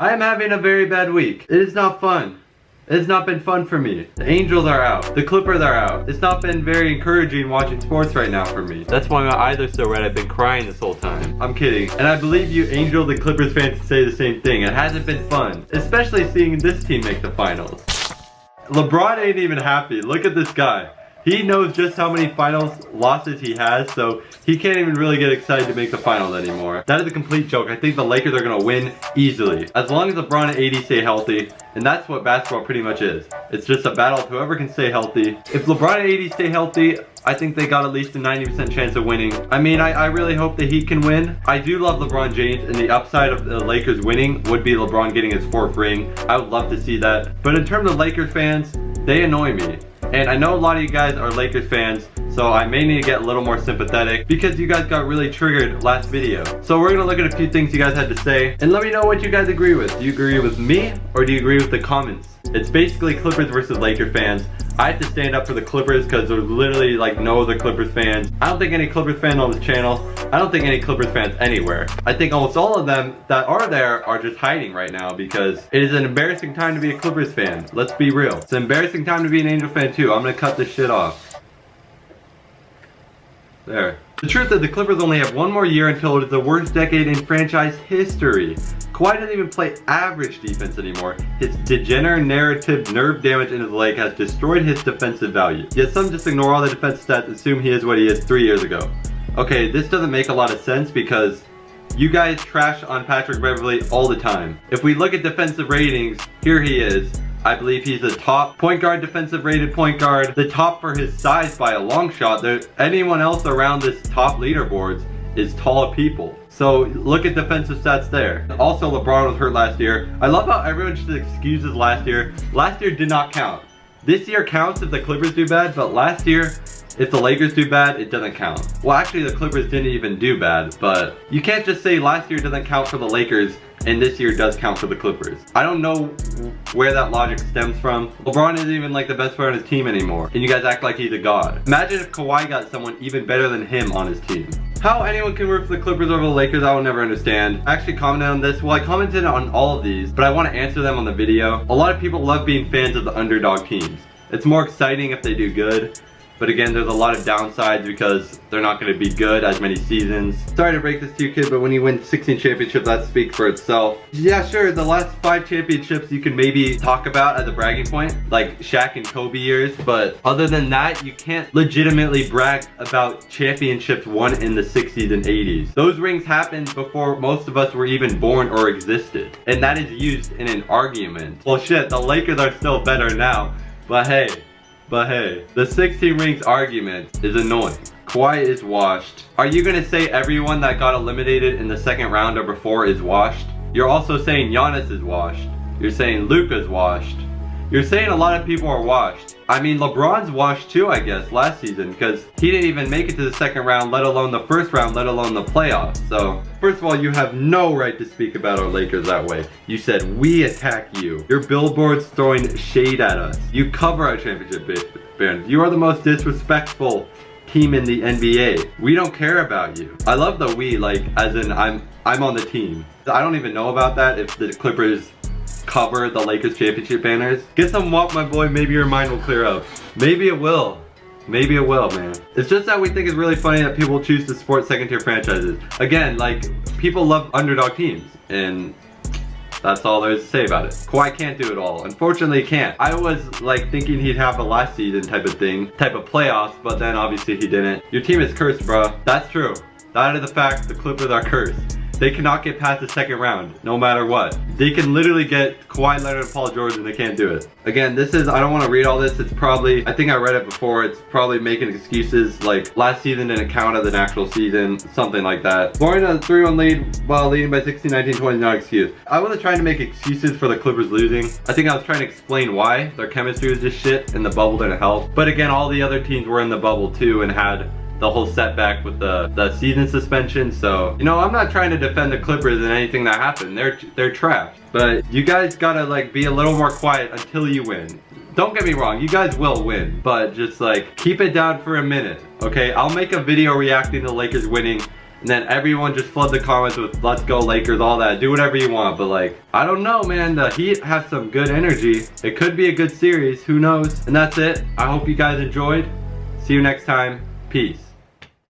I am having a very bad week. It is not fun. It has not been fun for me. The Angels are out. The Clippers are out. It's not been very encouraging watching sports right now for me. That's why my eyes are so red. I've been crying this whole time. I'm kidding. And I believe you Angels and Clippers fans say the same thing. It hasn't been fun. Especially seeing this team make the finals. LeBron ain't even happy. Look at this guy. He knows just how many finals losses he has, so he can't even really get excited to make the finals anymore. That is a complete joke. I think the Lakers are gonna win easily. As long as LeBron and AD stay healthy, and that's what basketball pretty much is. It's just a battle of whoever can stay healthy. If LeBron and AD stay healthy, I think they got at least a 90% chance of winning. I mean, I really hope the Heat can win. I do love LeBron James, and the upside of the Lakers winning would be LeBron getting his 4th ring. I would love to see that. But in terms of Lakers fans, they annoy me. And I know a lot of you guys are Lakers fans, so I may need to get a little more sympathetic because you guys got really triggered last video. So we're gonna look at a few things you guys had to say, and let me know what you guys agree with. Do you agree with me, or do you agree with the comments? It's basically Clippers versus Lakers fans. I have to stand up for the Clippers because there's literally like no other Clippers fans. I don't think any Clippers fan on this channel. I don't think any Clippers fans anywhere. I think almost all of them that are there are just hiding right now because it is an embarrassing time to be a Clippers fan. Let's be real. It's an embarrassing time to be an Angel fan too. I'm gonna cut this shit off. There. The truth is the Clippers only have one more year until it is the worst decade in franchise history. Kawhi doesn't even play average defense anymore. His degenerative nerve damage in his leg has destroyed his defensive value. Yet some just ignore all the defense stats and assume he is what he is 3 years ago. Okay, this doesn't make a lot of sense because you guys trash on Patrick Beverley all the time. If we look at defensive ratings, here he is. I believe he's the top point guard, defensive rated point guard, the top for his size by a long shot. Anyone else around this top leaderboards is tall people. So look at defensive stats there. Also, LeBron was hurt last year. I love how everyone just excuses last year. Last year did not count. This year counts if the Clippers do bad, but last year, if the Lakers do bad, it doesn't count. Well, actually, the Clippers didn't even do bad, but you can't just say last year doesn't count for the Lakers and this year does count for the Clippers. I don't know where that logic stems from. LeBron isn't even like the best player on his team anymore, and you guys act like he's a god. Imagine if Kawhi got someone even better than him on his team. How anyone can root for the Clippers over the Lakers, I will never understand. I actually commented on this. Well, I commented on all of these, but I want to answer them on the video. A lot of people love being fans of the underdog teams. It's more exciting if they do good. But again, there's a lot of downsides because they're not going to be good as many seasons. Sorry to break this to you, kid, but when you win 16 championships, that speaks for itself. Yeah, sure, the last 5 championships you can maybe talk about as a bragging point, like Shaq and Kobe years, but other than that, you can't legitimately brag about championships won in the 60s and 80s. Those rings happened before most of us were even born or existed, and that is used in an argument. Well, shit, the Lakers are still better now, but hey, the 16 rings argument is annoying. Kawhi is washed. Are you gonna say everyone that got eliminated in the second round or before is washed? You're also saying Giannis is washed. You're saying Luka's washed. You're saying a lot of people are washed. I mean, LeBron's washed too, I guess, last season, because he didn't even make it to the second round, let alone the first round, let alone the playoffs. So, first of all, you have no right to speak about our Lakers that way. You said, we attack you. Your billboard's throwing shade at us. You cover our championship banners. You are the most disrespectful team in the NBA. We don't care about you. I love the we, like, as in I'm on the team. I don't even know about that if the Clippers cover the Lakers championship banners. Get some WAP, my boy, maybe your mind will clear up. Maybe it will. Maybe it will, man. It's just that we think it's really funny that people choose to support second-tier franchises. Again, like, people love underdog teams, and that's all there is to say about it. Kawhi can't do it all. Unfortunately, he can't. I was like thinking he'd have a last season type of thing, type of playoffs, but then obviously he didn't. Your team is cursed, bro. That's true. That is the fact. The Clippers are cursed. They cannot get past the second round, no matter what. They can literally get Kawhi Leonard and Paul George and they can't do it. Again, this is, I don't want to read all this. It's probably, I think I read it before, it's probably making excuses like last season didn't count as an actual season, something like that. Blowing a 3-1 lead while leading by 16, 19, 20 is not an excuse. I wasn't trying to make excuses for the Clippers losing. I think I was trying to explain why. Their chemistry was just shit and the bubble didn't help. But again, all the other teams were in the bubble too and had the whole setback with the season suspension. So, you know, I'm not trying to defend the Clippers and anything that happened. They're trash. But you guys gotta like be a little more quiet until you win. Don't get me wrong, you guys will win, but just like keep it down for a minute, okay? I'll make a video reacting to the Lakers winning and then everyone just flood the comments with let's go Lakers, all that. Do whatever you want, but like, I don't know, man. The Heat have some good energy. It could be a good series, who knows? And that's it. I hope you guys enjoyed. See you next time. Peace.